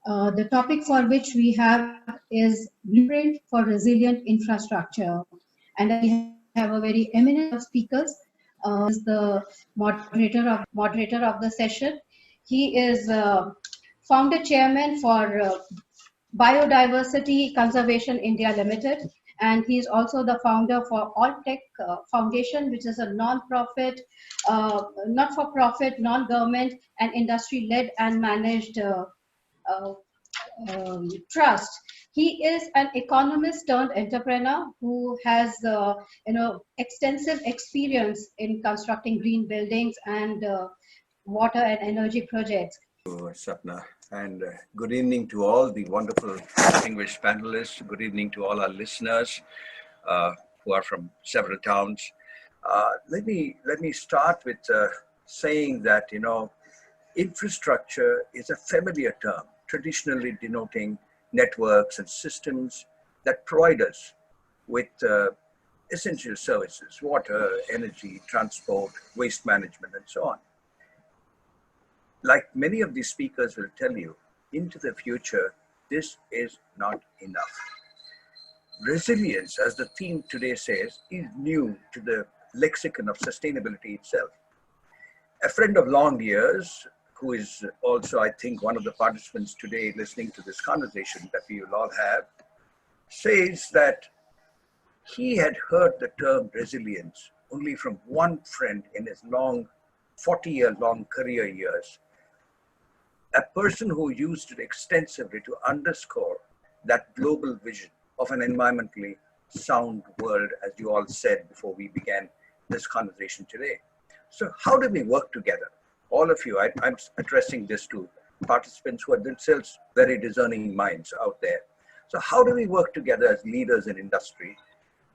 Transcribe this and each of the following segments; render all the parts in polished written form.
The topic for which we have is Blueprint for Resilient Infrastructure. And we have a very eminent speakers. Is the moderator of the session. He is founder chairman for Biodiversity Conservation India Limited, and he is also the founder for All Tech Foundation, which is a non-profit, not-for-profit, non-government, and industry-led and managed uh, trust. He is an economist turned entrepreneur who has extensive experience in constructing green buildings and water and energy projects. Sapna, and good evening to all the wonderful distinguished panelists. Good evening to all our listeners who are from several towns. Let me start with saying that infrastructure is a familiar term, traditionally denoting networks and systems that provide us with essential services: water, energy, transport, waste management, and so on. Like many of these speakers will tell you, into the future, this is not enough. Resilience, as the theme today says, is new to the lexicon of sustainability itself. A friend of long years, who is also, I think, one of the participants today listening to this conversation that we will all have, says that he had heard the term resilience only from one friend in his long, 40-year-long career years. A person who used it extensively to underscore that global vision of an environmentally sound world, as you all said before we began this conversation today. So how do we work together? All of you, I'm addressing this to participants who are themselves very discerning minds out there. So how do we work together as leaders in industry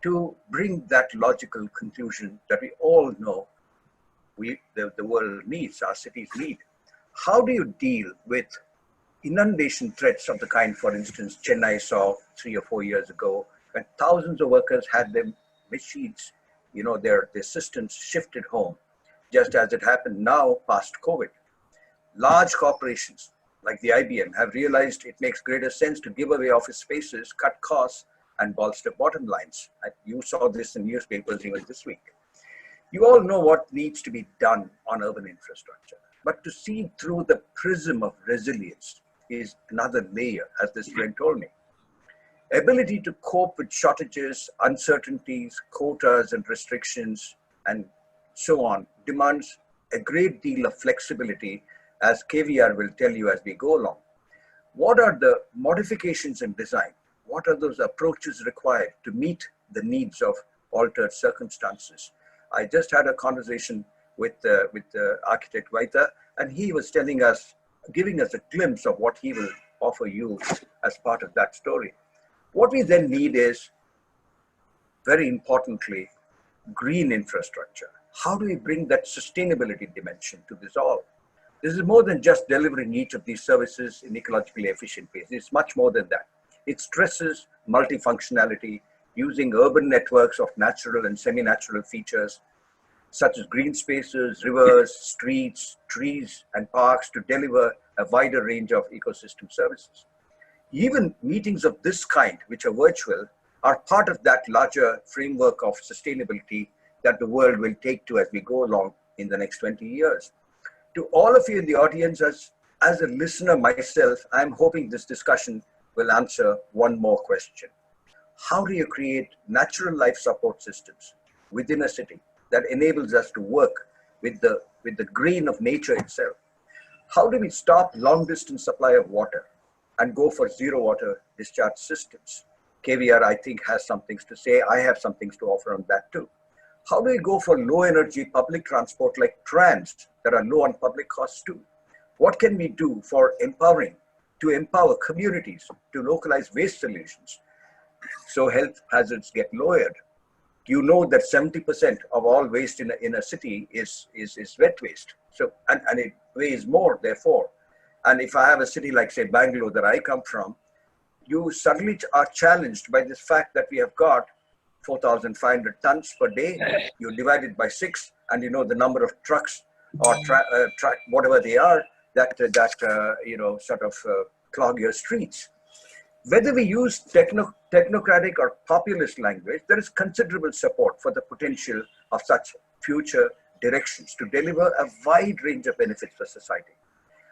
to bring that logical conclusion that we all know the world needs, our cities need? How do you deal with inundation threats of the kind, for instance, Chennai saw 3 or 4 years ago, when thousands of workers had their machines, their systems shifted home, just as it happened now past COVID. Large corporations like the IBM have realized it makes greater sense to give away office spaces, cut costs, and bolster bottom lines. You saw this in newspapers even this week. You all know what needs to be done on urban infrastructure. But to see through the prism of resilience is another layer, as this friend told me. Ability to cope with shortages, uncertainties, quotas and restrictions, and so on, demands a great deal of flexibility, as KVR will tell you as we go along. What are the modifications in design? What are those approaches required to meet the needs of altered circumstances? I just had a conversation with architect Vaitha, and he was telling us, giving us a glimpse of what he will offer you as part of that story. What we then need is, very importantly, green infrastructure. How do we bring that sustainability dimension to this all? This is more than just delivering each of these services in ecologically efficient ways. It's much more than that. It stresses multifunctionality, using urban networks of natural and semi-natural features, such as green spaces, rivers, streets, trees, and parks to deliver a wider range of ecosystem services. Even meetings of this kind, which are virtual, are part of that larger framework of sustainability that the world will take to as we go along in the next 20 years. To all of you in the audience, as a listener myself, I'm hoping this discussion will answer one more question. How do you create natural life support systems within a city that enables us to work with the grain of nature itself? How do we stop long distance supply of water and go for zero water discharge systems? KVR, I think, has some things to say. I have some things to offer on that too. How do we go for low energy public transport like trams that are low on public costs too? What can we do for to empower communities to localize waste solutions so health hazards get lowered? You know that 70% of all waste in a city is wet waste. So, and it weighs more, therefore. And if I have a city like, say, Bangalore that I come from, you suddenly are challenged by this fact that we have got 4,500 tons per day. You divide it by 6, and you know the number of trucks or whatever they are that clog your streets. Whether we use technocratic or populist language, there is considerable support for the potential of such future directions to deliver a wide range of benefits for society.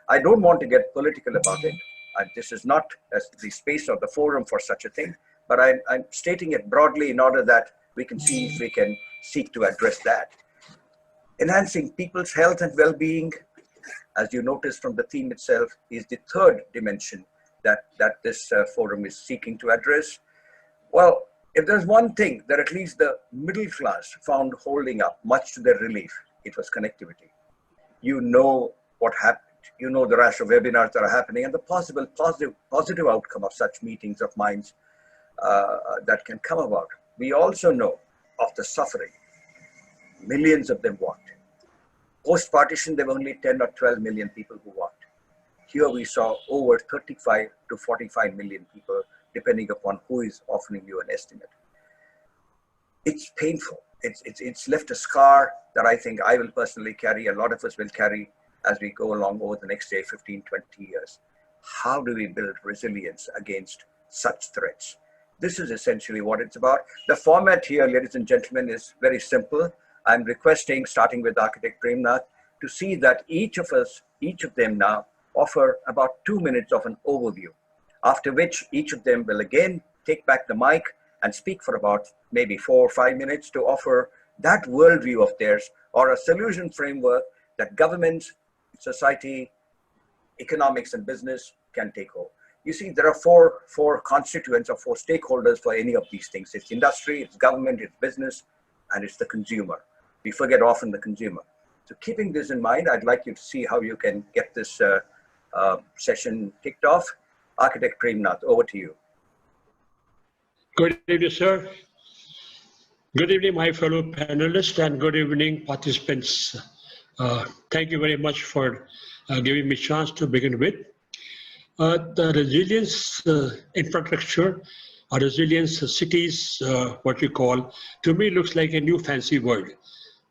I don't want to get political about it. This is not the space or the forum for such a thing, but I'm stating it broadly in order that we can see if we can seek to address that. Enhancing people's health and well-being, as you notice from the theme itself, is the third dimension that this forum is seeking to address. Well, if there's one thing that at least the middle class found holding up, much to their relief, it was connectivity. You know what happened. You know the rash of webinars that are happening and the possible positive outcome of such meetings of minds that can come about. We also know of the suffering. Millions of them walked. Post-partition, there were only 10 or 12 million people who walked. Here we saw over 35 to 45 million people, depending upon who is offering you an estimate. It's painful. It's left a scar that I think I will personally carry, a lot of us will carry as we go along over the next, say, 15, 20 years. How do we build resilience against such threats? This is essentially what it's about. The format here, ladies and gentlemen, is very simple. I'm requesting, starting with Architect Premnath, to see that each of them now, offer about 2 minutes of an overview, after which each of them will again take back the mic and speak for about maybe 4 or 5 minutes to offer that worldview of theirs or a solution framework that governments, society, economics, and business can take hold. You see, there are four constituents or 4 stakeholders for any of these things. It's industry, it's government, it's business, and it's the consumer. We forget often the consumer. So keeping this in mind, I'd like you to see how you can get this session kicked off. Architect Premnath, over to you. Good evening, sir. Good evening, my fellow panelists, and good evening, participants. Thank you very much for giving me a chance to begin with. The resilience infrastructure, or resilience cities, what we call, to me looks like a new fancy word.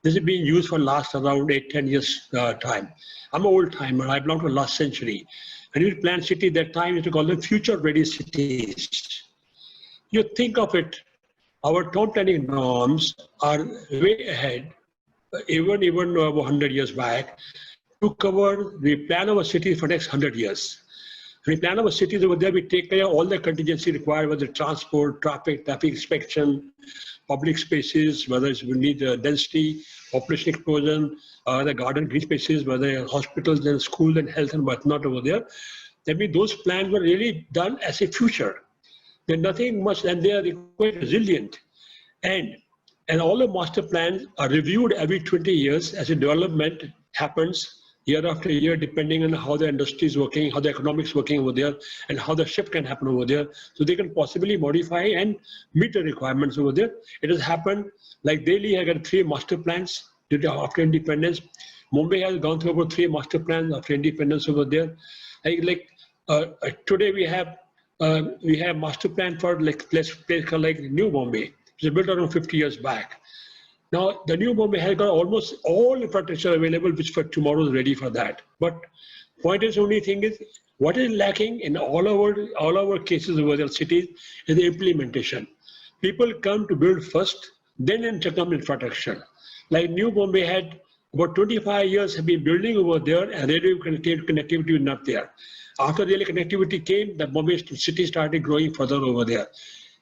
This is being used for last around 8-10 years time. I'm an old timer, I belong to last century. When you plan city that time, you used to call them future ready cities. You think of it, our town planning norms are way ahead, even 100 years back, to cover the plan of a city for next 100 years. When we plan our cities over there, we take care of all the contingency required, whether transport, traffic inspection, public spaces, whether we need density, population explosion, the garden green spaces, whether hospitals and schools and health and whatnot over there. That means those plans were really done as a future. There's nothing much, and they are quite resilient. And all the master plans are reviewed every 20 years as a development happens year after year, depending on how the industry is working, how the economics is working over there, and how the shift can happen over there. So they can possibly modify and meet the requirements over there. It has happened, like Delhi has got 3 master plans after independence. Mumbai has gone through about 3 master plans after independence over there. Today we have master plan for place called like New Bombay, which was built around 50 years back. Now, the New Bombay has got almost all infrastructure available, which for tomorrow is ready for that. But point is, only thing is, what is lacking in all our cases over the cities is the implementation. People come to build first, then enter come infrastructure. Like New Bombay had about 25 years have been building over there, and radio connectivity was not there. After rail connectivity came, the Bombay city started growing further over there.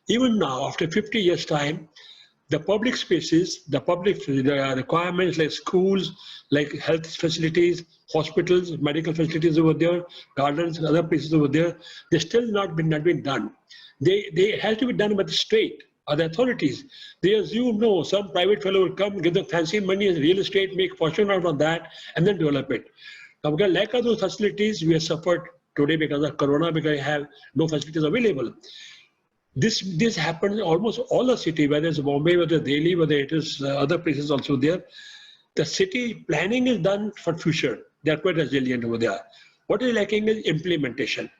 Even now, after 50 years time, the public spaces, the requirements like schools, like health facilities, hospitals, medical facilities over there, gardens, other places over there, they still not been done. They have to be done by the state or the authorities. They assume, no, some private fellow will come, give them fancy money as real estate, make fortune out of that, and then develop it. Now, because lack of those facilities, we have suffered today because of Corona, because we have no facilities available. This happens in almost all the city, whether it's Bombay, whether it's Delhi, whether it is other places also there. The city planning is done for future. They're quite resilient over there. What is lacking is implementation.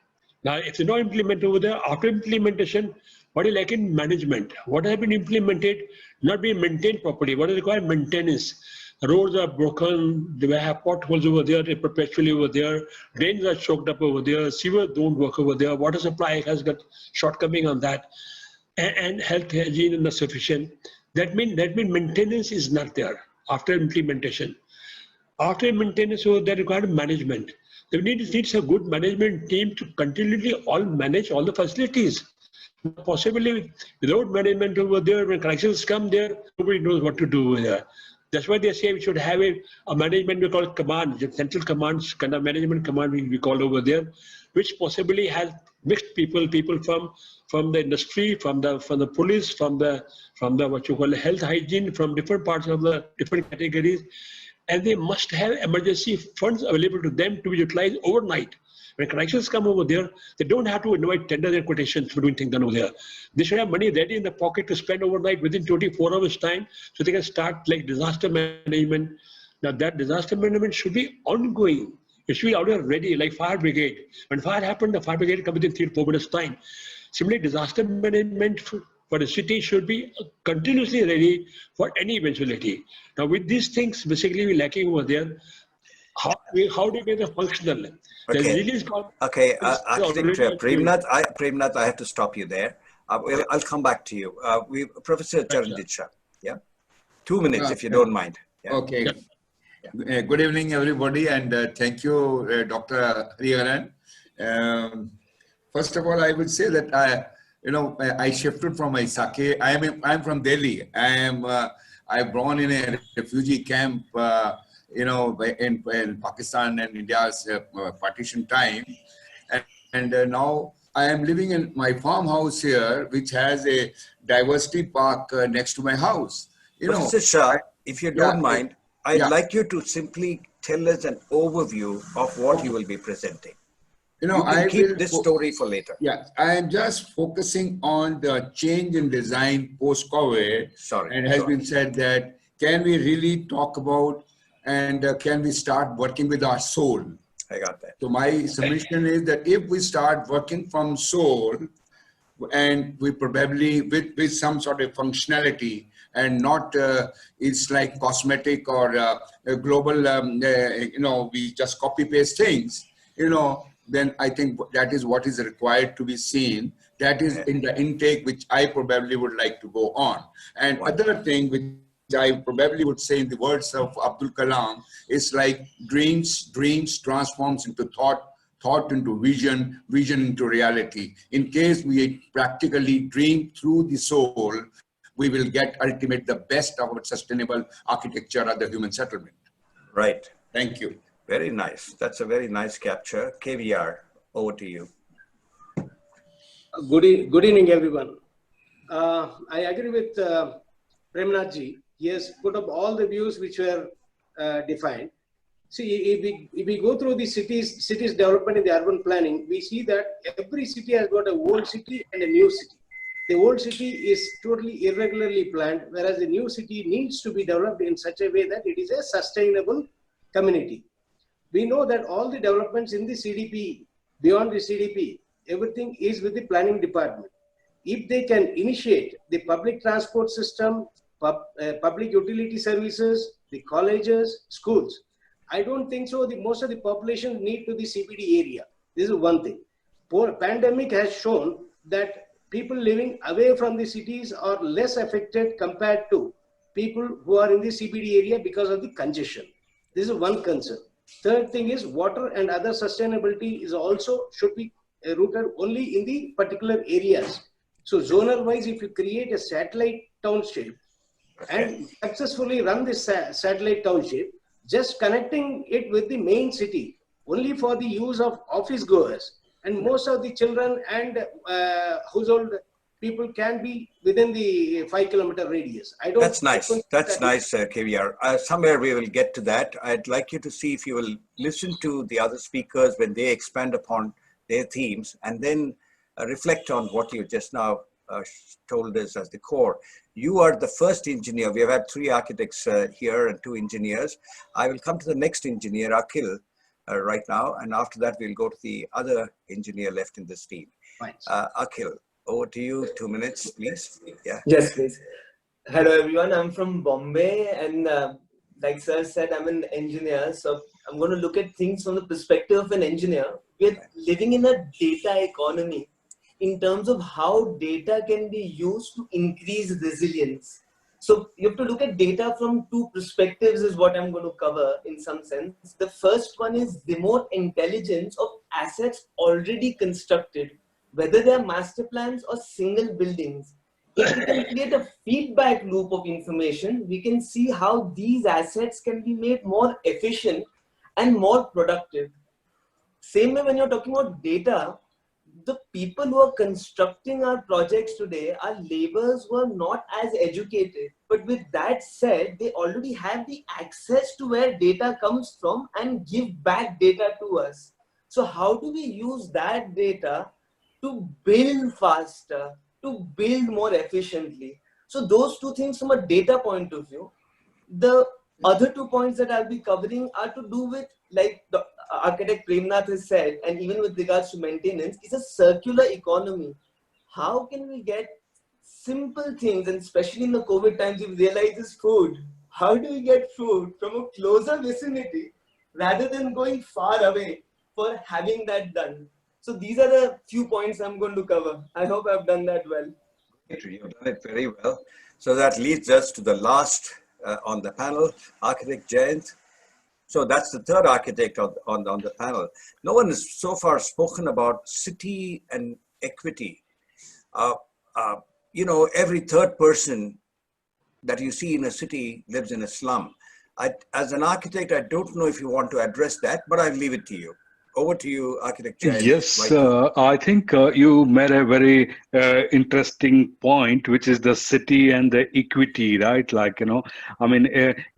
Now, if they're not implemented over there, after implementation, what is lacking? Management. What has been implemented, not being maintained properly. What is required? Maintenance. Roads are broken, they have potholes over there, they're perpetually over there, drains are choked up over there, sewers don't work over there, water supply has got shortcoming on that, and health hygiene is not sufficient. That means maintenance is not there after implementation. After maintenance over there required management. There needs a good management team to continually manage all the facilities. Possibly without management over there, when crises come there, nobody knows what to do over there. That's why they say we should have a management we call command, central commands, kind of management command we call over there, which possibly has mixed people from the industry, from the police, from the what you call health hygiene, from different parts of the different categories, and they must have emergency funds available to them to be utilized overnight. When crises come over there, they don't have to invite tenders and quotations for doing things done over there. They should have money ready in the pocket to spend overnight within 24 hours time, so they can start like disaster management. Now that disaster management should be ongoing. It should be already ready, like fire brigade. When fire happened, the fire brigade comes within 3 to 4 minutes time. Similarly, disaster management for the city should be continuously ready for any eventuality. Now with these things basically we're lacking over there. How do you make it functional? Okay, Architect Premnath, I have to stop you there. I'll come back to you. Professor Charandit, yeah? 2 minutes, if you don't mind. Yeah. Okay. Yeah. Good evening, everybody, and thank you, Dr. Hariharan. First of all, I would say that I shifted from my Sake. I'm from Delhi. I'm born in a refugee camp. In Pakistan and India's partition time. And now I am living in my farmhouse here, which has a diversity park next to my house. Professor Shah, if you don't mind, I'd like you to simply tell us an overview of what you will be presenting. I keep this story for later. Yeah, I am just focusing on the change in design post-COVID. And it has been said that, can we really talk about and can we start working with our soul? I got that. So my submission is that if we start working from soul, and we probably with some sort of functionality, and not it's like cosmetic or a global, we just copy paste things, then I think that is what is required to be seen. That is in the intake, which I probably would like to go on. And other thing which I probably would say in the words of Abdul Kalam is like dreams transforms into thought into vision into reality. In case we practically dream through the soul, we will get ultimate the best of our sustainable architecture of the human settlement. Right. Thank you. Very nice. That's a very nice capture. KVR, over to you. Good evening, everyone. I agree with Premnath ji. He has put up all the views which were defined. See, if we go through the cities development in the urban planning, we see that every city has got a old city and a new city. The old city is totally irregularly planned, whereas the new city needs to be developed in such a way that it is a sustainable community. We know that all the developments in the CDP, beyond the CDP, everything is with the planning department. If they can initiate the public transport system, public utility services, the colleges, schools, I don't think so. Most of the population need to the CBD area. This is one thing. Pandemic has shown that people living away from the cities are less affected compared to people who are in the CBD area because of the congestion. This is one concern. Third thing is water and other sustainability is also should be rooted only in the particular areas. So zonal wise, if you create a satellite township and successfully run this satellite township, just connecting it with the main city only for the use of office goers, and most of the children and household people can be within the 5-kilometer radius. That's nice. That's nice, KVR. Somewhere we will get to that. I'd like you to see if you will listen to the other speakers when they expand upon their themes, and then reflect on what you just now told us as the core. You are the first engineer. We have had 3 architects here and 2 engineers. I will come to the next engineer, Akhil, right now, and after that we'll go to the other engineer left in this team. Akhil, over to you. 2 minutes, please. Yeah. Yes, please. Hello, everyone. I'm from Bombay, and like sir said, I'm an engineer, so I'm going to look at things from the perspective of an engineer. We're living in a data economy in terms of how data can be used to increase resilience. So you have to look at data from two perspectives is what I'm going to cover in some sense. The first one is remote intelligence of assets already constructed, whether they are master plans or single buildings. If we can create a feedback loop of information, we can see how these assets can be made more efficient and more productive. Same way when you're talking about data, the people who are constructing our projects today are laborers who are not as educated. But with that said, they already have the access to where data comes from and give back data to us. So how do we use that data to build faster, to build more efficiently? So those two things from a data point of view. The other 2 points that I'll be covering are to do with, like the architect Premnath has said, and even with regards to maintenance, is a circular economy. How can we get simple things, and especially in the COVID times, we've realized is food. How do we get food from a closer vicinity rather than going far away for having that done? So these are the few points I'm going to cover. I hope I've done that well. You've done it very well. So that leads us to the last on the panel, Architect Jayant. So that's the third architect on the panel. No one has so far spoken about city and equity. You know, every third person that you see in a city lives in a slum. As an architect, I don't know if you want to address that, but I'll leave it to you. Over to you, Architect Jayant. Yes, I think you made a very interesting point, which is the city and the equity, right? Like, you know, I mean,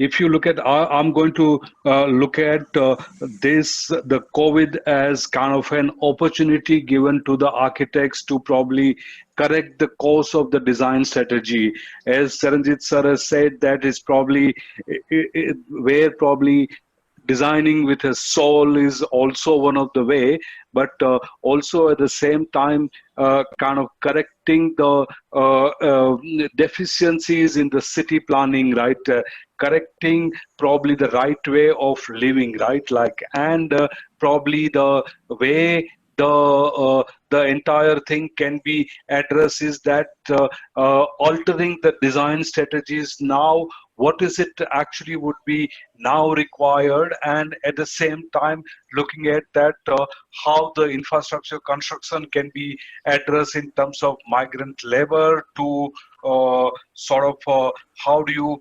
if you look at, I'm going to look at the COVID as kind of an opportunity given to the architects to probably correct the course of the design strategy. As Saranjit sir has said, that is probably where probably designing with a soul is also one of the way, but also at the same time kind of correcting the deficiencies in the city planning, right? Correcting probably the right way of living, right? Like, and probably the way the entire thing can be addressed is that altering the design strategies now, what is it actually would be now required, and at the same time looking at that how the infrastructure construction can be addressed in terms of migrant labor to sort of how do you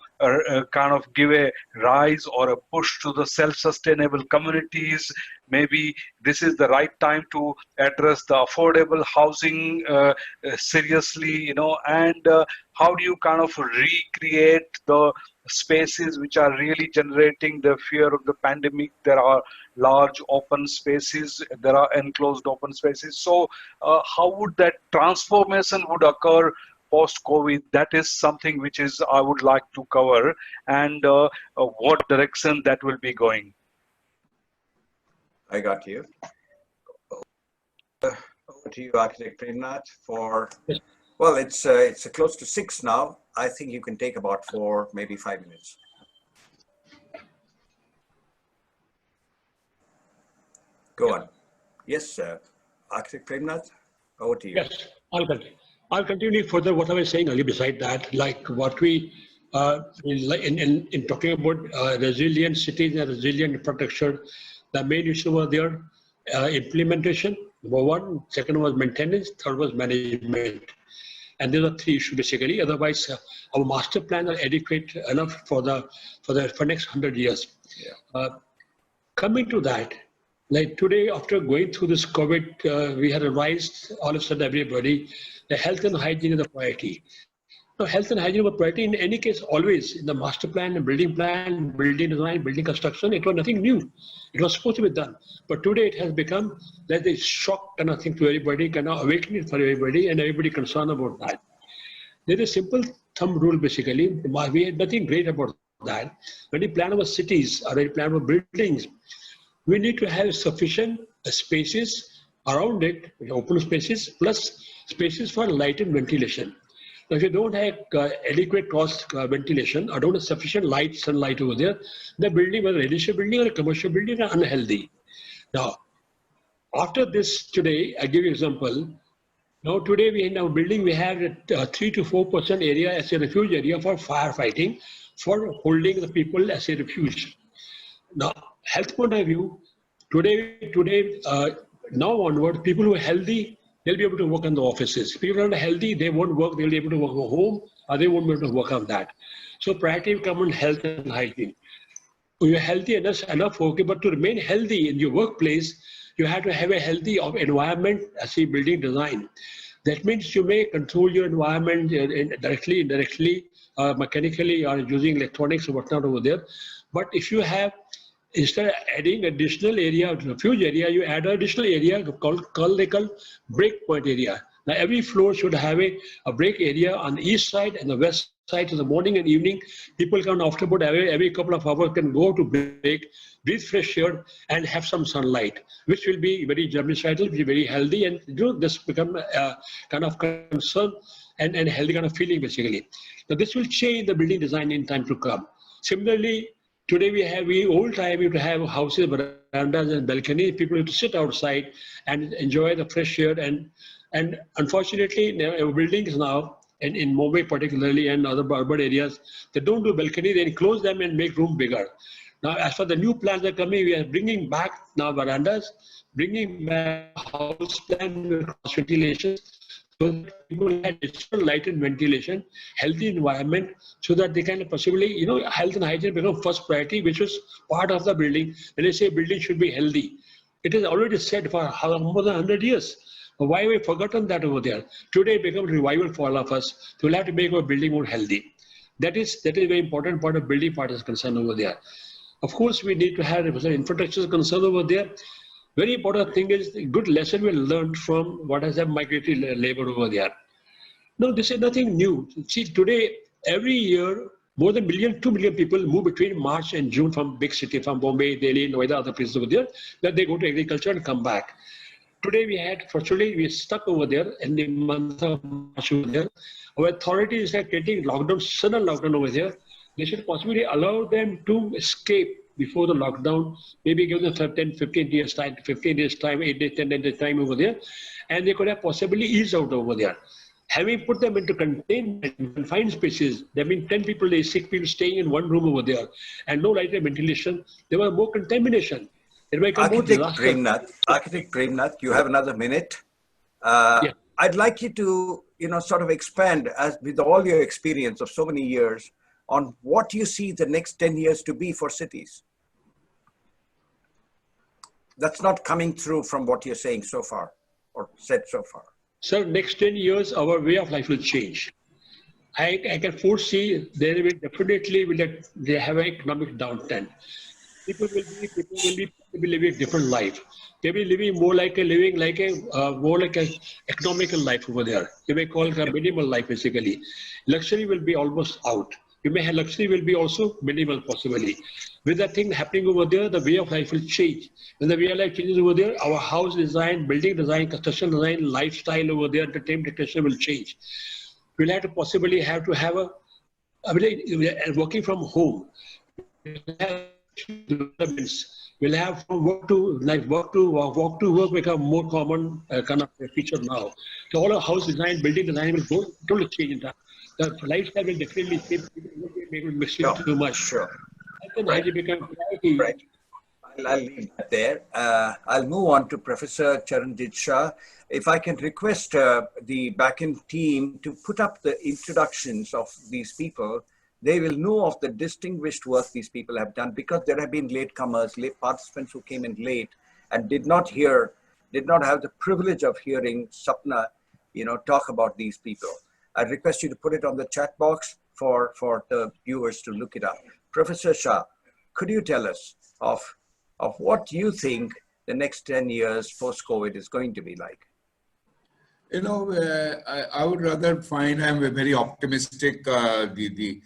kind of give a rise or a push to the self-sustainable communities. Maybe this is the right time to address the affordable housing seriously, you know, and how do you kind of recreate the spaces which are really generating the fear of the pandemic. There are large open spaces, there are enclosed open spaces. So how would that transformation would occur post-COVID? That is something which is I would like to cover, and what direction that will be going. I got you. Over to you, Architect Premnath, for, well, it's close to 6 now. I think you can take about 4, maybe 5 minutes. Go on. Yes, Architect Premnath, over to you. Yes, I'll continue further what I was saying earlier. Beside that, like what we in talking about resilient cities and resilient infrastructure, the main issue was there implementation. Number 1, second was maintenance, third was management. And these are 3 issues basically. Otherwise, our master plan are adequate enough for next 100 years. Yeah. Coming to that, like today, after going through this COVID, we had realized all of a sudden everybody, the health and hygiene is a priority. Now, health and hygiene was a priority in any case, always in the master plan, building design, building construction. It was nothing new. It was supposed to be done. But today it has become like a shock kind of thing to everybody, kind of awakening for everybody, and everybody concerned about that. There is a simple thumb rule basically. We had nothing great about that. When you plan our cities or when you plan our buildings, we need to have sufficient spaces around it, open spaces, plus spaces for light and ventilation. If you don't have adequate cross ventilation or don't have sufficient light, sunlight over there, the building, whether a residential building or a commercial building, are unhealthy. Now, after this today, I give you an example. Now today we in our building we have 3 to 4% area as a refuge area for firefighting, for holding the people as a refuge. Now, health point of view, today now onward, people who are healthy, they'll be able to work in the offices. People who are not healthy, they won't work. They'll be able to work from home, or they won't be able to work on that. So priority will come on health and hygiene. You're healthy enough, okay, but to remain healthy in your workplace, you have to have a healthy environment as a building design. That means you may control your environment directly, indirectly, mechanically, or using electronics or whatnot over there. But if you have, instead of adding additional area, refuge area, you add an additional area called break point area. Now every floor should have a break area on the east side and the west side. In the morning and evening, people can afterward every couple of hours can go to break, breathe fresh air, and have some sunlight, which will be very germicidal, be very healthy, and this become a kind of concern and healthy kind of feeling basically. Now this will change the building design in time to come. Similarly, today we old time we used to have houses, verandas, and balconies. People used to sit outside and enjoy the fresh air, and unfortunately, buildings now, and in Mumbai particularly and other urban areas, they don't do balcony, they enclose them and make room bigger. Now, as for the new plans that are coming, we are bringing back now verandas, bringing back house plan with cross ventilation, so that people have additional light and ventilation, healthy environment, so that they can possibly, health and hygiene become first priority, which was part of the building. When they say building should be healthy, it is already said for more than 100 years. Why have we forgotten that over there? Today it becomes revival for all of us. So we'll have to make our building more healthy. That is a very important part of building part is concerned over there. Of course, we need to have infrastructure concern over there. Very important thing is the good lesson we learned from what has happened migratory labor over there. No, this is nothing new. See, today, every year, more than 2 million people move between March and June from big city, from Bombay, Delhi, Noida, other places over there, that they go to agriculture and come back. Today fortunately, we stuck over there in the month of March over there. Our authorities are getting lockdown, sudden lockdown over there. They should possibly allow them to escape before the lockdown, maybe give them 10, 15 days time, 8 days, 10 days time over there. And they could have possibly eased out over there. Having put them into confined spaces, there have been 10 people, 6 people staying in one room over there, and no light and ventilation, there was more contamination. Architect Premnath, you have another minute. Yeah. I'd like you to, sort of expand, as with all your experience of so many years, on what you see the next 10 years to be for cities. That's not coming through from what you're saying so far, or said so far. Sir, next 10 years, our way of life will change. I can foresee there will definitely they have an economic downturn. People will be living a different life. They will be living more like an economical life over there. You may call it a minimal life basically. Luxury will be almost out. You may have luxury will be also minimal possibly. With that thing happening over there, the way of life will change. When the way of life changes over there, our house design, building design, construction design, lifestyle over there, entertainment decoration will change. We'll have to possibly have working from home. We'll have from work to work become more common kind of feature now. So all our house design, building design will go totally change in that. The lifestyle will definitely change. Too much. Sure. Right. Right. I'll leave that there. I'll move on to Professor Charanjit Shah. If I can request the back-end team to put up the introductions of these people, they will know of the distinguished work these people have done, because there have been latecomers, late participants who came in late and did not have the privilege of hearing Sapna, talk about these people. I request you to put it on the chat box for the viewers to look it up. Professor Shah, could you tell us of what you think the next 10 years post-COVID is going to be like? I would rather find I'm very optimistic. The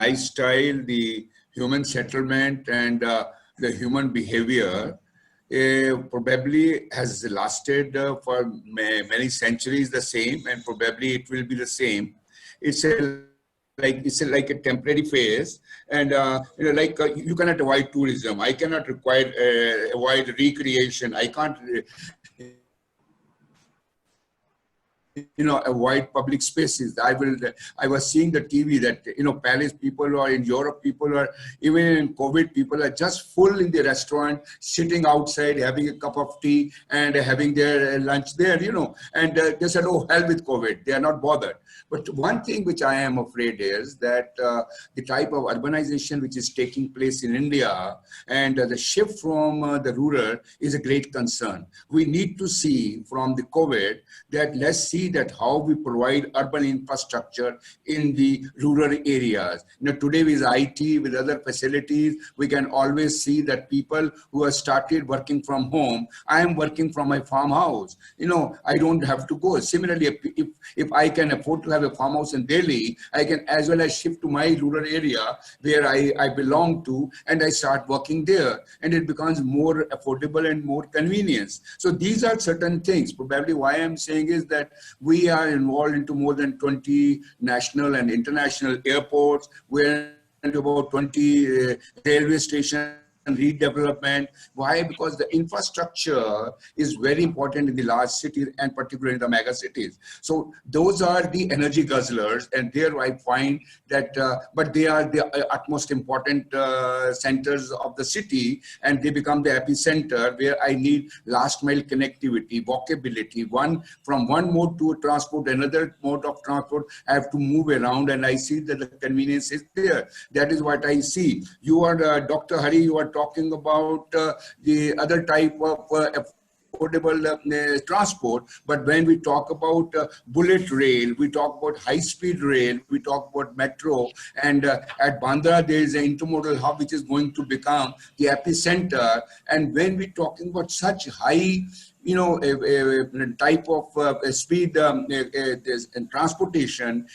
lifestyle, the human settlement, and the human behavior probably has lasted for many centuries the same, and probably it will be the same. it's like a temporary phase, and you cannot avoid tourism. I cannot avoid recreation. I can't avoid public spaces. I was seeing the TV that, Paris people or in Europe people are, even in COVID, people are just full in the restaurant, sitting outside, having a cup of tea and having their lunch there, and they said, oh, hell with COVID. They are not bothered. But one thing which I am afraid is that the type of urbanization which is taking place in India and the shift from the rural is a great concern. We need to see from the COVID that let's see that how we provide urban infrastructure in the rural areas. Today with IT, with other facilities, we can always see that people who have started working from home, I am working from my farmhouse. I don't have to go. Similarly, if I can afford to have a farmhouse in Delhi, I can as well as shift to my rural area where I belong to, and I start working there, and it becomes more affordable and more convenience. So these are certain things. Probably why I'm saying is that we are involved into more than 20 national and international airports. We're into about 20 railway stations and redevelopment. Why? Because the infrastructure is very important in the large cities and particularly in the mega cities. So those are the energy guzzlers, and there I find that, but they are the utmost important centers of the city, and they become the epicenter where I need last mile connectivity, walkability, from one mode to transport, another mode of transport, I have to move around, and I see that the convenience is there. That is what I see. You are, Dr. Hari, you are talking about the other type of affordable transport, but when we talk about bullet rail, we talk about high-speed rail, we talk about metro, and at Bandra there is an intermodal hub which is going to become the epicenter. And when we're talking about such high type of speed and transportation,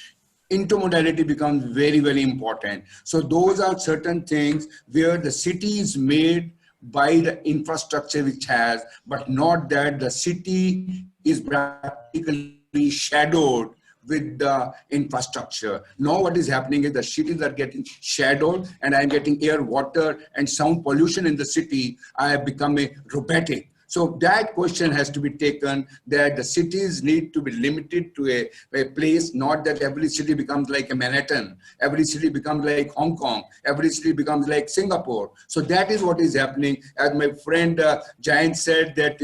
intermodality becomes very, very important. So those are certain things where the city is made by the infrastructure which has, but not that the city is practically shadowed with the infrastructure. Now what is happening is the cities are getting shadowed, and I'm getting air, water, and sound pollution in the city. I have become a robotic. So that question has to be taken, that the cities need to be limited to a place, not that every city becomes like a Manhattan, every city becomes like Hong Kong, every city becomes like Singapore. So that is what is happening. As my friend Jayant said that,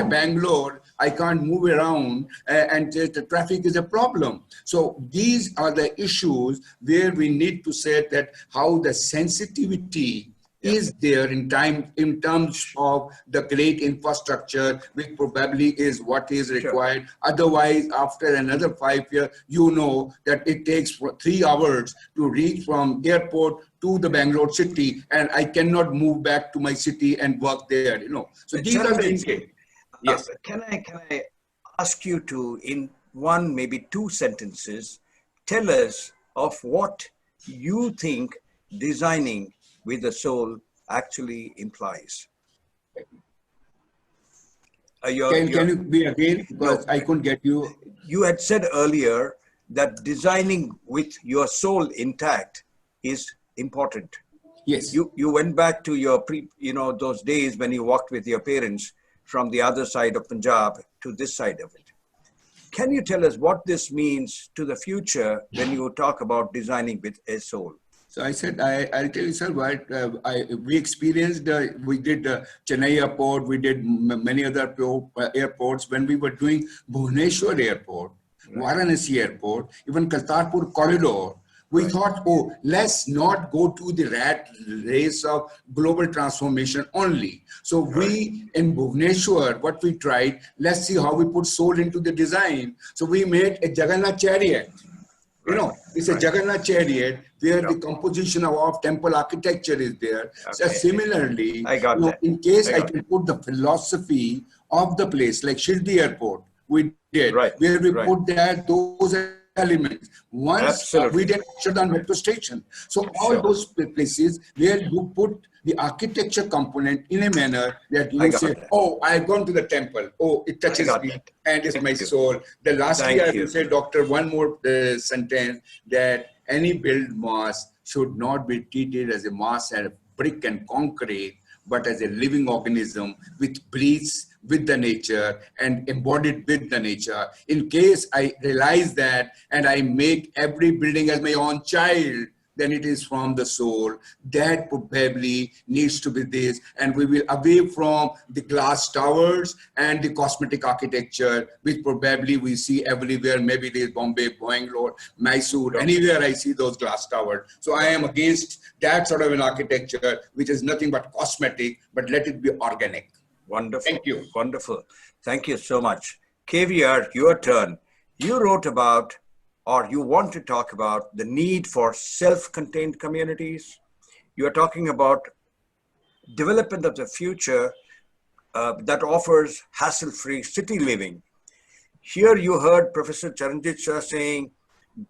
Bangalore, I can't move around and the traffic is a problem. So these are the issues where we need to say that how the sensitivity is there in terms of the great infrastructure, which probably is what is required. Sure. Otherwise, after another 5 years, that it takes 3 hours to reach from airport to the Bangalore city, and I cannot move back to my city and work there. So these are the things. Yes. Can I ask you to, in one, maybe 2 sentences, tell us of what you think designing with the soul actually implies? Can you be again? Because I couldn't get you. You had said earlier that designing with your soul intact is important. Yes. You went back to your those days when you walked with your parents from the other side of Punjab to this side of it. Can you tell us what this means to the future when you talk about designing with a soul? So I said, I'll tell you, sir, what we experienced, we did Chennai airport, we did many other airports. When we were doing Bhubaneswar airport, Varanasi airport, even Kartarpur corridor, we thought, let's not go to the rat race of global transformation only. So we, in Bhubaneswar, what we tried, let's see how we put soul into the design. So we made a Jagannath chariot. It's a Jagannath chariot where the composition of temple architecture is there. Okay. So similarly, in case I can put the philosophy of the place, like Shirdi Airport, we did, where we put those elements. Once we did Shraddha Metro Station. So all those places where you put the architecture component in a manner that I you got say, that. oh, I've gone to the temple. Oh, it touches got me that. and it's Thank my you. soul. The lastly, Thank I you. will say, Doctor, one more sentence, that any built mass should not be treated as a mass and brick and concrete, but as a living organism which breathes with the nature and embodied with the nature. In case I realize that and I make every building as my own child, then it is from the soul. That probably needs to be this, and we will away from the glass towers and the cosmetic architecture, which probably we see everywhere. Maybe it is Bombay, Bangalore, Mysore, anywhere I see those glass towers. So I am against that sort of an architecture, which is nothing but cosmetic, but let it be organic. Wonderful. Thank you. Wonderful. Thank you so much. KVR, your turn. You wrote about, or you want to talk about, the need for self-contained communities. You are talking about development of the future that offers hassle-free city living. Here you heard Professor Charanjit Shah saying,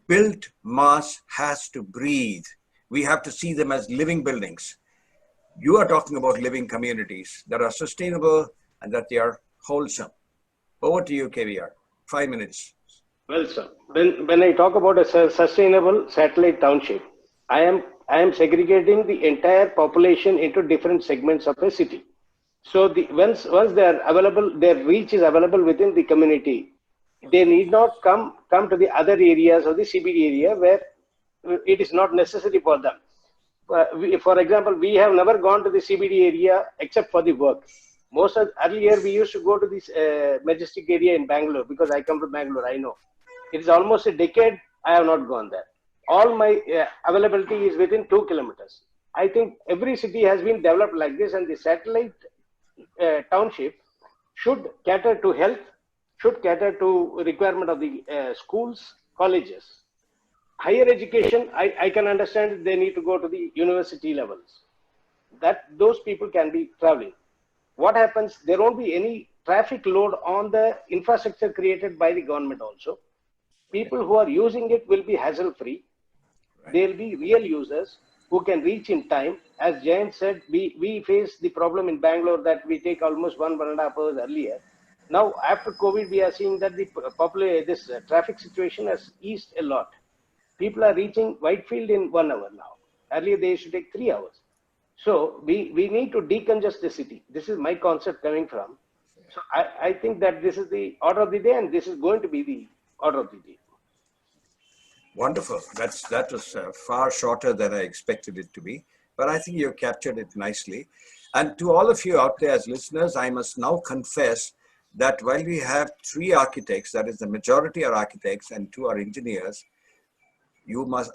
built mass has to breathe. We have to see them as living buildings. You are talking about living communities that are sustainable and that they are wholesome. Over to you, KVR. 5 minutes. Well, sir, when I talk about a sustainable satellite township, I am segregating the entire population into different segments of a city. So once they are available, their reach is available within the community. They need not come to the other areas of the CBD area where it is not necessary for them. For example, we have never gone to the CBD area except for the work. Earlier we used to go to this Majestic area in Bangalore, because I come from Bangalore, I know. It is almost a decade I have not gone there. All my availability is within 2 kilometers. I think every city has been developed like this, and the satellite township should cater to health, should cater to requirement of the schools, colleges. Higher education, I can understand they need to go to the university levels. That those people can be traveling. What happens? There won't be any traffic load on the infrastructure created by the government also. People who are using it will be hassle-free. They'll be real users who can reach in time. As Jayant said, we face the problem in Bangalore that we take almost 1.5 hours earlier. Now, after COVID, we are seeing that this traffic situation has eased a lot. People are reaching Whitefield in 1 hour now. Earlier, they used to take 3 hours. So we need to decongest the city. This is my concept coming from. So I think that this is the order of the day, and this is going to be the order of the day. Wonderful. That was far shorter than I expected it to be, but I think you captured it nicely. And to all of you out there as listeners, I must now confess that while we have 3 architects, that is the majority are architects and 2 are engineers,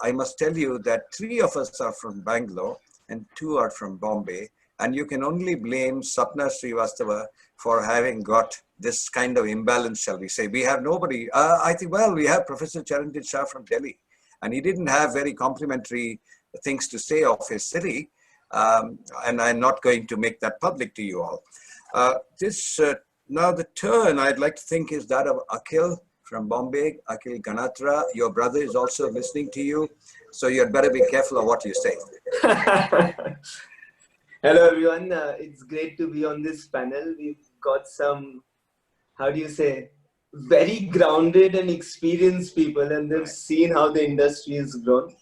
I must tell you that 3 of us are from Bangalore and 2 are from Bombay, and you can only blame Sapna Srivastava for having got this kind of imbalance, shall we say. We have nobody. I think, well, we have Professor Charanjit Shah from Delhi, and he didn't have very complimentary things to say of his city, and I'm not going to make that public to you all. Now the turn I'd like to think is that of Akhil from Bombay, Akhil Ganatra. Your brother is also listening to you, so you'd better be careful of what you say. Hello everyone, it's great to be on this panel. We've got some, how do you say, very grounded and experienced people, and they've seen how the industry has grown.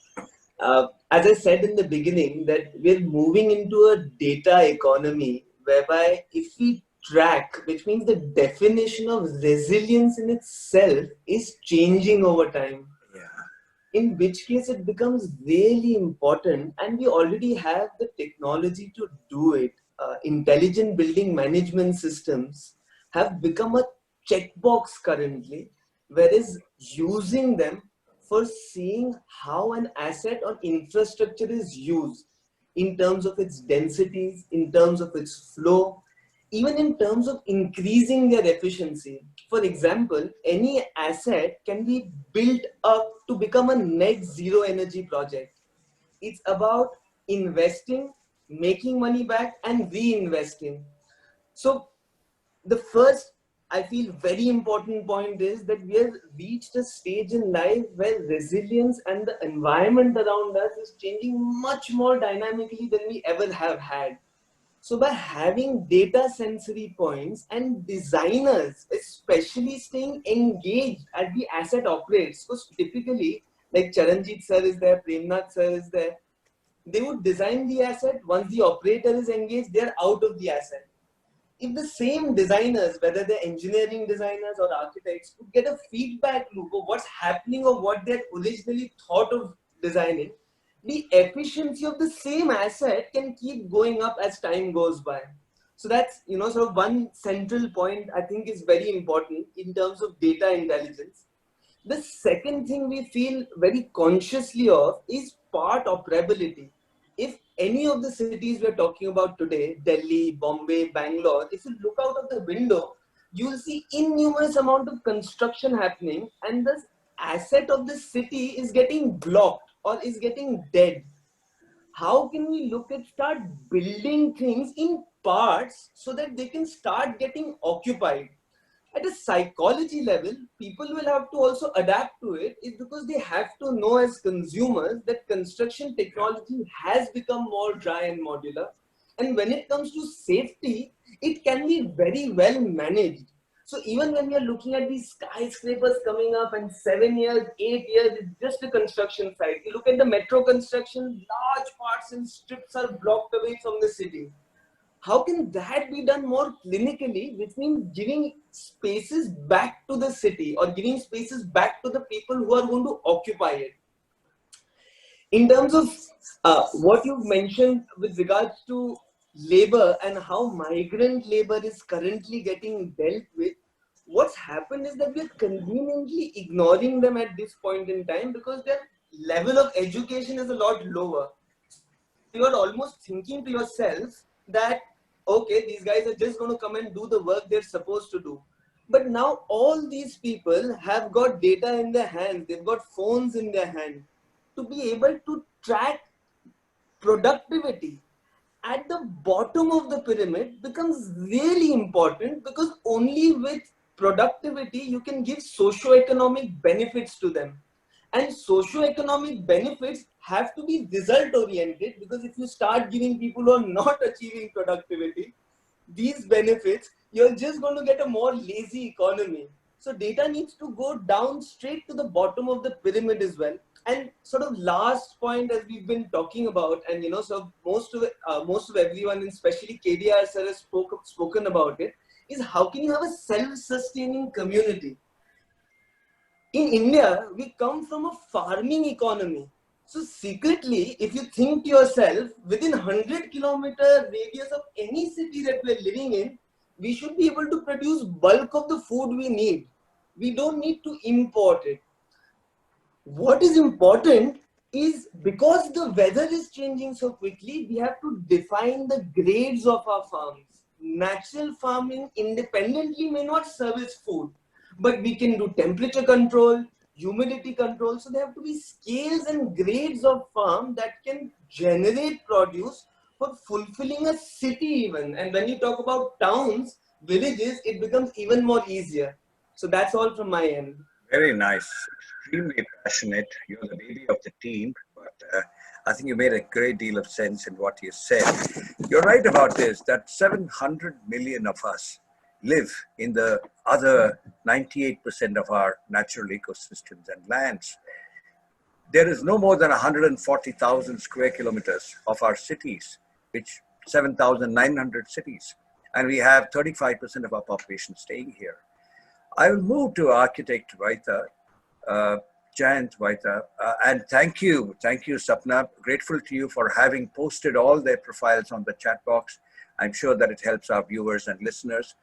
As I said in the beginning, that we're moving into a data economy whereby if we track, which means the definition of resilience in itself is changing over time. In which case it becomes really important, and we already have the technology to do it. Intelligent building management systems have become a checkbox currently, whereas using them for seeing how an asset or infrastructure is used in terms of its densities, in terms of its flow, even in terms of increasing their efficiency. For example, any asset can be built up to become a net zero energy project. It's about investing, making money back, and reinvesting. So the first I feel very important point is that we have reached a stage in life where resilience and the environment around us is changing much more dynamically than we ever have had. So by having data sensory points and designers especially staying engaged as the asset operates, because typically like Charanjit sir is there, Premnath sir is there, they would design the asset. Once the operator is engaged, they're out of the asset. If the same designers, whether they're engineering designers or architects, could get a feedback loop of what's happening or what they originally thought of designing, the efficiency of the same asset can keep going up as time goes by. So that's, sort of one central point I think is very important in terms of data intelligence. The second thing we feel very consciously of is part operability. If any of the cities we're talking about today, Delhi, Bombay, Bangalore, if you look out of the window, you will see innumerable amount of construction happening and the asset of the city is getting blocked or is getting dead. How can we start building things in parts so that they can start getting occupied? At a psychology level, people will have to also adapt to it, is because they have to know as consumers that construction technology has become more dry and modular. And when it comes to safety, it can be very well managed. So even when we are looking at these skyscrapers coming up and 7 years, 8 years, it's just a construction site. You look at the metro construction, large parts and strips are blocked away from the city. How can that be done more clinically, which means giving spaces back to the city or giving spaces back to the people who are going to occupy it? In terms of what you've mentioned with regards to labor and how migrant labor is currently getting dealt with, what's happened is that we're conveniently ignoring them at this point in time because their level of education is a lot lower. You're almost thinking to yourself that, okay, these guys are just going to come and do the work they're supposed to do. But now all these people have got data in their hands. They've got phones in their hand to be able to track productivity. At the bottom of the pyramid becomes really important because only with productivity you can give socio-economic benefits to them. And socio-economic benefits have to be result-oriented, because if you start giving people who are not achieving productivity these benefits, you're just going to get a more lazy economy. So data needs to go down straight to the bottom of the pyramid as well. And sort of last point, as we've been talking about, and so most of everyone, and especially KDR sir has spoken about it, is how can you have a self-sustaining community? In India, we come from a farming economy. So secretly, if you think to yourself, within 100-kilometer radius of any city that we're living in, we should be able to produce bulk of the food we need. We don't need to import it. What is important is, because the weather is changing so quickly, we have to define the grades of our farms. Natural farming independently may not service food, but we can do temperature control, humidity control. So there have to be scales and grades of farm that can generate produce for fulfilling a city even. And when you talk about towns, villages, it becomes even more easier. So that's all from my end. Very nice. Extremely passionate. You're the baby of the team, but I think you made a great deal of sense in what you said. You're right about this, that 700 million of us live in the other 98% of our natural ecosystems and lands. There is no more than 140,000 square kilometers of our cities, which 7,900 cities, and we have 35% of our population staying here. I will move to architect Vaitha, Jayant Vaitha, and thank you, Sapna. Grateful to you for having posted all their profiles on the chat box. I'm sure that it helps our viewers and listeners.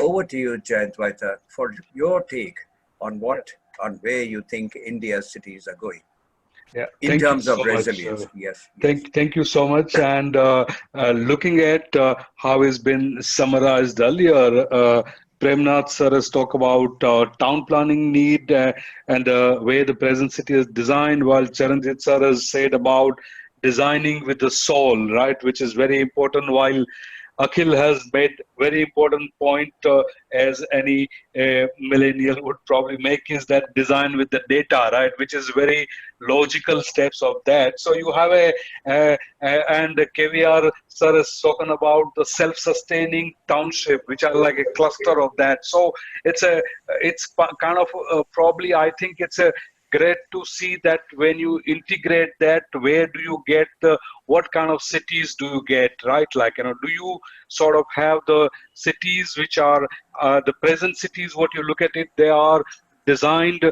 Over to you, Jayant Vaitha, for your take on where you think India's cities are going. Yeah, in terms of resilience. Yes. Thank you so much. And looking at how it's been summarized earlier, Premnath sir has talked about town planning need and the way the present city is designed, while Charanjit sir has said about designing with the soul, right, which is very important. While Akhil has made very important point, as any millennial would probably make, is that design with the data, right? Which is very logical steps of that. So you have and KVR sir has spoken about the self-sustaining township, which are like a cluster of that. So it's kind of probably, I think it's a great to see that when you integrate that, where do you get the, what kind of cities do you get, right? Like, do you sort of have the cities which are the present cities, what you look at it, they are designed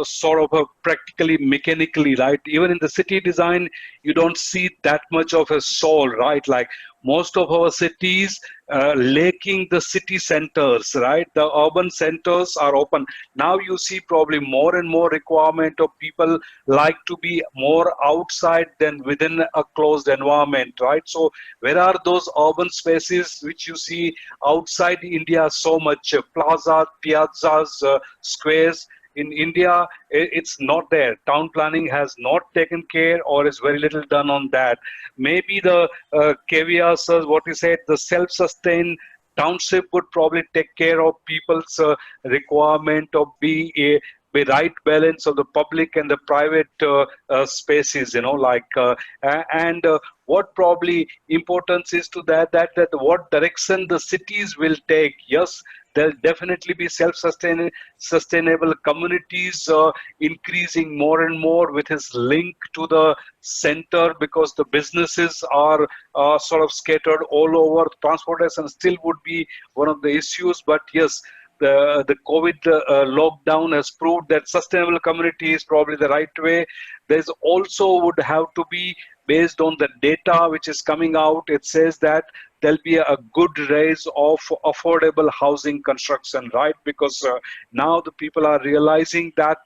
sort of practically mechanically, right? Even in the city design, you don't see that much of a soul, right? Like most of our cities lacking the city centers, right? The urban centers are open. Now you see probably more and more requirement of people like to be more outside than within a closed environment, right? So where are those urban spaces which you see outside India so much? Plaza, piazzas, squares. In India, it's not there. Town planning has not taken care, or is very little done on that. Maybe the KVR, sir, what you said, the self-sustained township would probably take care of people's requirement of be a the right balance of the public and the private spaces, and what probably importance is to that what direction the cities will take. Yes, there'll definitely be sustainable communities increasing more and more with his link to the center, because the businesses are sort of scattered all over. Transportation still would be one of the issues, but yes, the COVID lockdown has proved that sustainable community is probably the right way. There's also would have to be based on the data which is coming out. It says that there'll be a good rise of affordable housing construction, right? Because now the people are realizing that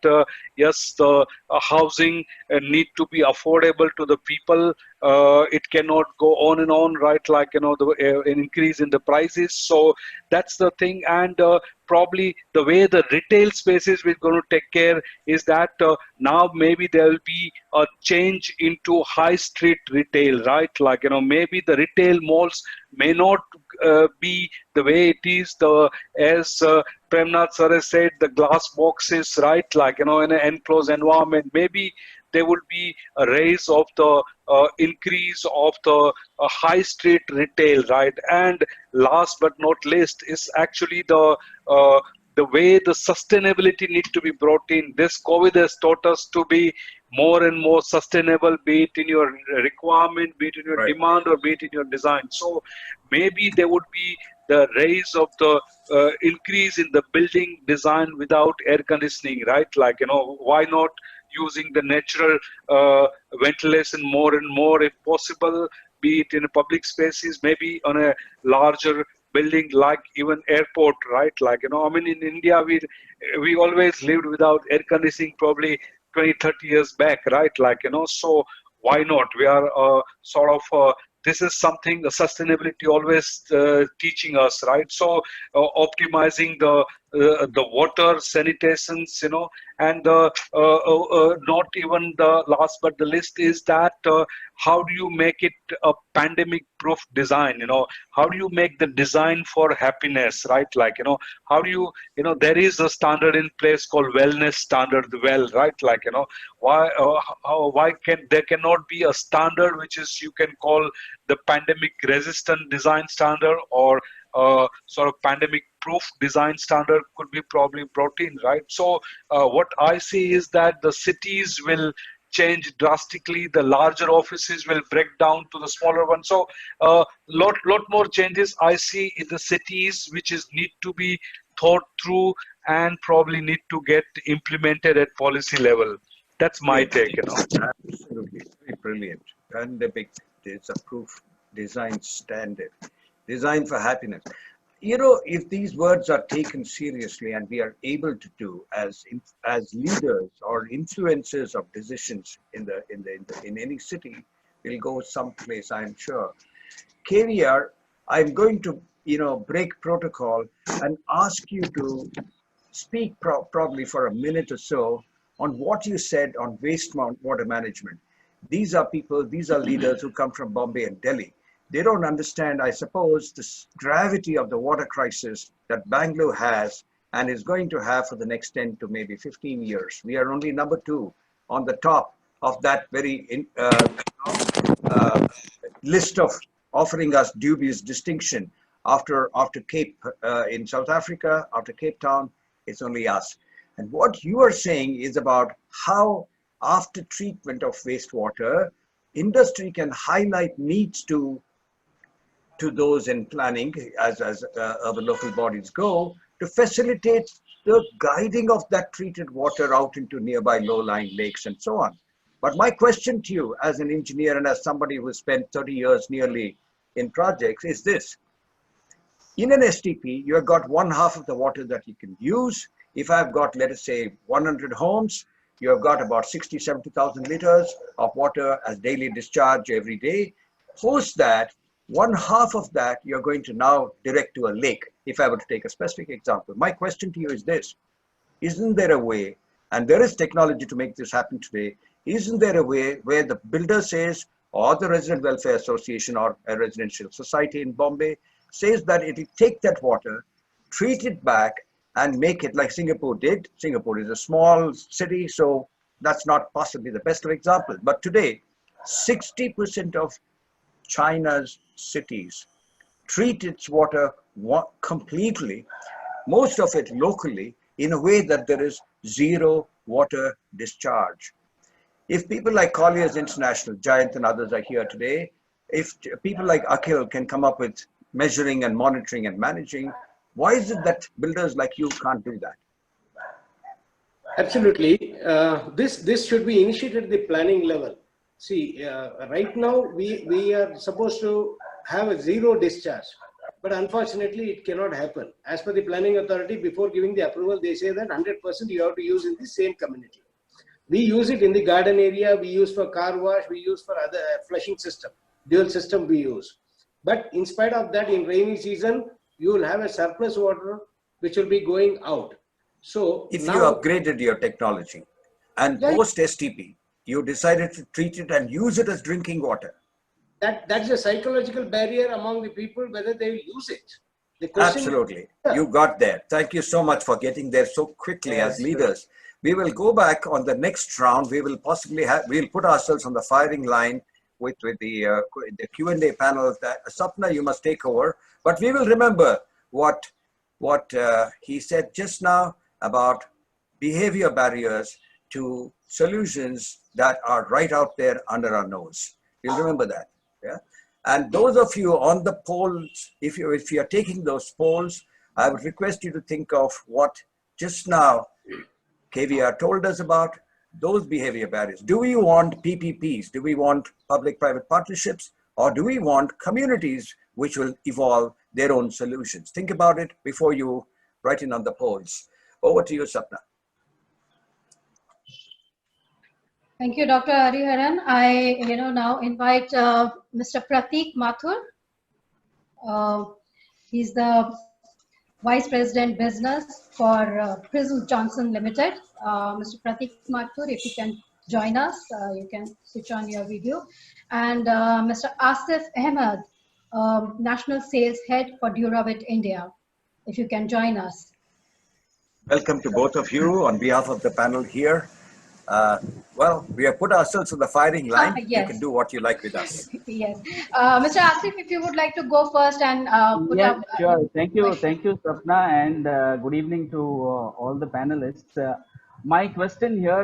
yes, the housing need to be affordable to the people. It cannot go on and on, right? Like, the increase in the prices. So that's the thing. And probably the way the retail spaces we're going to take care is that now maybe there will be a change into high street retail, right? Like, maybe the retail malls may not be the way it is, as Premnath sir has said, the glass boxes, right? Like, in an enclosed environment, maybe there will be a rise of the increase of the high street retail, right? And last but not least is actually the way the sustainability needs to be brought in. This COVID has taught us to be more and more sustainable, be it in your requirement, be it in your demand, or be it in your design. So maybe there would be the rise of the increase in the building design without air conditioning, right? Like, why not using the natural ventilation more and more if possible, be it in public spaces, maybe on a larger building like even airport, right? Like, in India, we always lived without air conditioning probably 20-30 years back, right? Like, so why not? We are sort of this is something the sustainability always teaching us, right? So optimizing the water sanitations, and not even the last but the least is that how do you make it a pandemic proof design? How do you make the design for happiness, right? Like, how do you, there is a standard in place called wellness standard, right? Like, why there cannot be a standard which is, you can call the pandemic resistant design standard, or sort of pandemic proof design standard could be probably brought in, right? So what I see is that the cities will change drastically, the larger offices will break down to the smaller ones. So lot more changes I see in the cities, which is need to be thought through and probably need to get implemented at policy level. That's my take, Absolutely, very brilliant. Pandemic is a proof design standard, design for happiness. If these words are taken seriously and we are able to do as leaders or influencers of decisions in any city, we'll go someplace, I'm sure. KVR, I'm going to break protocol and ask you to speak probably for a minute or so on what you said on waste water management. These are people, these are leaders who come from Bombay and Delhi. they don't understand, I suppose, the gravity of the water crisis that Bangalore has and is going to have for the next 10 to maybe 15 years. We are only number 2 on the top of that very list of offering us dubious distinction. After Cape in South Africa, after Cape Town, it's only us. And what you are saying is about how after treatment of wastewater, industry can highlight needs to those in planning as urban local bodies go to facilitate the guiding of that treated water out into nearby low-lying lakes and so on. But my question to you as an engineer and as somebody who spent 30 years nearly in projects is this. In an STP, you have got 1/2 of the water that you can use. If I've got, let us say, 100 homes, you have got about 60, 70,000 liters of water as daily discharge every day. Post that, 1/2 of that you're going to now direct to a lake, if I were to take a specific example. My question to you is this. Isn't there a way, and there is technology to make this happen today, isn't there a way where the builder says, or the Resident Welfare Association or a residential society in Bombay says that it will take that water, treat it back, and make it like Singapore did. Singapore is a small city, so that's not possibly the best of example. But today, 60% of China's cities treat its water completely, most of it locally, in a way that there is zero water discharge. If people like Colliers International, Jayant and others are here today, if people like Akhil can come up with measuring and monitoring and managing, why is it that builders like you can't do that? Absolutely. This should be initiated at the planning level. See, right now we are supposed to have a zero discharge, but unfortunately it cannot happen. As per the planning authority, before giving the approval, they say that 100% you have to use in the same community. We use it in the garden area, we use for car wash, we use for other flushing system, dual system we use. But in spite of that, in rainy season, you will have a surplus water which will be going out. So if now, you upgraded your technology and post STP, you decided to treat it and use it as drinking water. That's a psychological barrier among the people whether they will use it. The question, absolutely. You got there. Thank you so much for getting there so quickly as leaders. We will go back on the next round. We will possibly we'll put ourselves on the firing line with the Q&A panel. Sapna, you must take over. But we will remember what he said just now about behavior barriers to solutions that are right out there under our nose. You'll remember that. Yeah. And those of you on the polls, if you are taking those polls, I would request you to think of what just now KVR told us about those behavior barriers. Do we want PPPs? Do we want public-private partnerships? Or do we want communities which will evolve their own solutions? Think about it before you write in on the polls. Over to you, Sapna. Thank you, Dr. Hariharan. I now invite Mr. Prateek Mathur. He's the Vice President Business for Prism Johnson Limited. Mr. Prateek Mathur, if you can join us, you can switch on your video. And Mr. Asif Ahmed, National Sales Head for Duravit India, if you can join us. Welcome to both of you on behalf of the panel here. Well, we have put ourselves on the firing line. Yes. You can do what you like with us. Yes. Mr. Asif, if you would like to go first and put up. Sure. Thank you, Sapna, and good evening to all the panelists. My question here,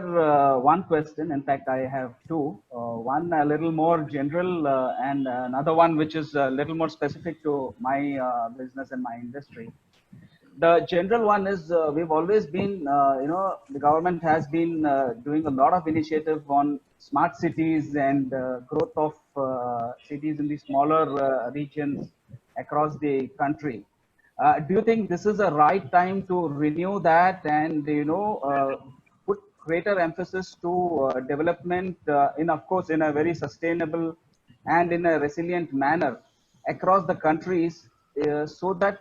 one question, in fact, I have two. One a little more general and another one which is a little more specific to my business and my industry. The general one is we've always been, the government has been doing a lot of initiative on smart cities and growth of cities in the smaller regions across the country. Do you think this is the right time to renew that and, put greater emphasis to development of course, in a very sustainable and in a resilient manner across the countries so that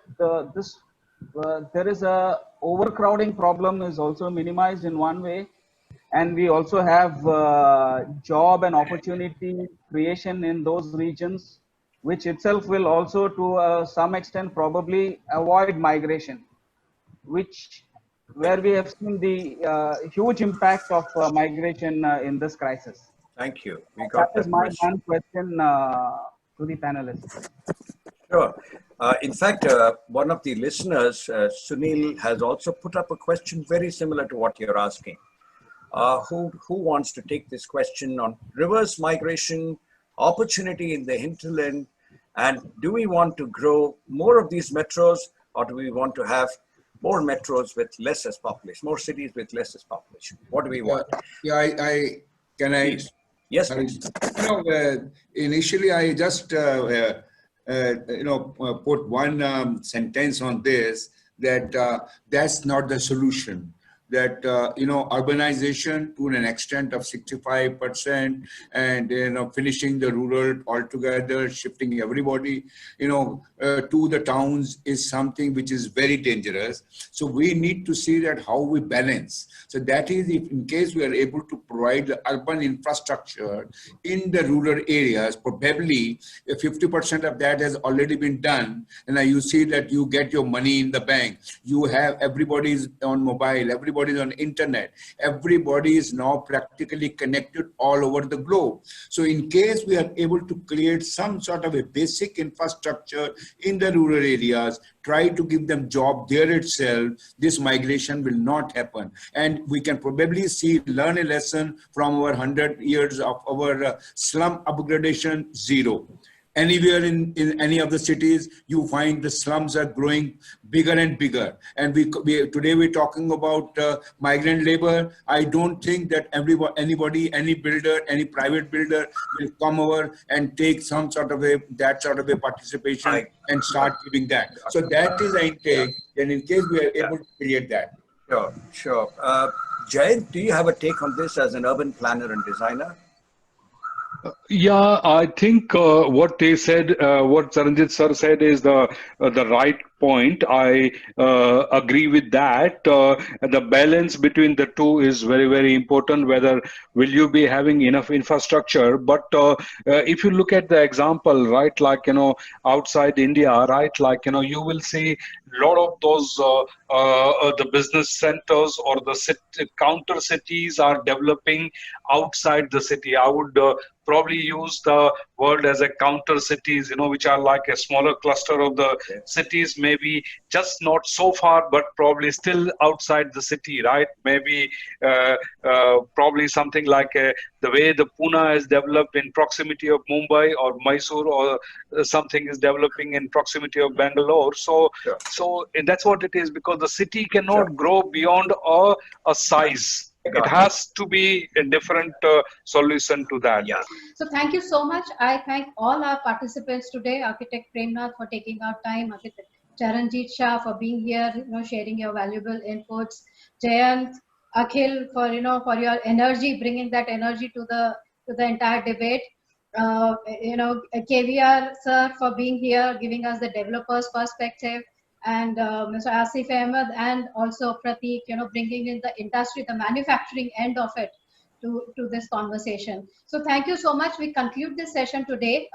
there is a overcrowding problem is also minimized in one way, and we also have job and opportunity creation in those regions which itself will also to some extent probably avoid migration, which where we have seen the huge impact of migration in this crisis. Thank you. We That got is that my question. one question to the panelists. Sure. In fact, one of the listeners, Sunil, has also put up a question very similar to what you're asking. Who wants to take this question on reverse migration, opportunity in the hinterland, and do we want to grow more of these metros, or do we want to have more metros with less as population, more cities with less as population? What do we want? Yeah, I can I. Please. Yes, please. Initially I just put one sentence on this, that that's not the solution. That urbanization to an extent of 65%, and finishing the rural altogether, shifting everybody to the towns is something which is very dangerous. So we need to see that how we balance. So that is, if in case we are able to provide the urban infrastructure in the rural areas, probably 50% of that has already been done, and you see that you get your money in the bank, you have everybody's on mobile, everybody's on internet, everybody is now practically connected all over the globe. So in case we are able to create some sort of a basic infrastructure in the rural areas, try to give them job there itself, this migration will not happen. And we can probably learn a lesson from our 100 years of our slum upgradation, zero. Anywhere in any of the cities, you find the slums are growing bigger and bigger. And today we're talking about migrant labor. I don't think that anybody, any builder, any private builder will come over and take some sort of that sort of a participation and start giving that. So that is the intake. And in case we are able to create that. Sure. Jayant, do you have a take on this as an urban planner and designer? Yeah, I think what they said, what Charanjit sir said is the right point. I agree with that. The balance between the two is very, very important. Whether will you be having enough infrastructure? But if you look at the example, right, like outside India, right, like you will see a lot of those the business centers or the counter cities are developing outside the city. I would probably use the word as a counter cities, which are like a smaller cluster of the cities, maybe just not so far, but probably still outside the city, right? Maybe probably something like the way the Pune is developed in proximity of Mumbai or Mysore, or something is developing in proximity of Bangalore. So that's what it is, because the city cannot grow beyond a size. It has to be a different solution to that. So thank you so much. I thank all our participants today, Architect Premnath for taking our time, Architect Charanjit Shah for being here, sharing your valuable inputs, Jayant, Akhil for for your energy, bringing that energy to the entire debate. KVR sir for being here, giving us the developer's perspective, and Mr. Asif Ahmed and also Prateek, bringing in the industry, the manufacturing end of it to this conversation. So thank you so much. We conclude this session today.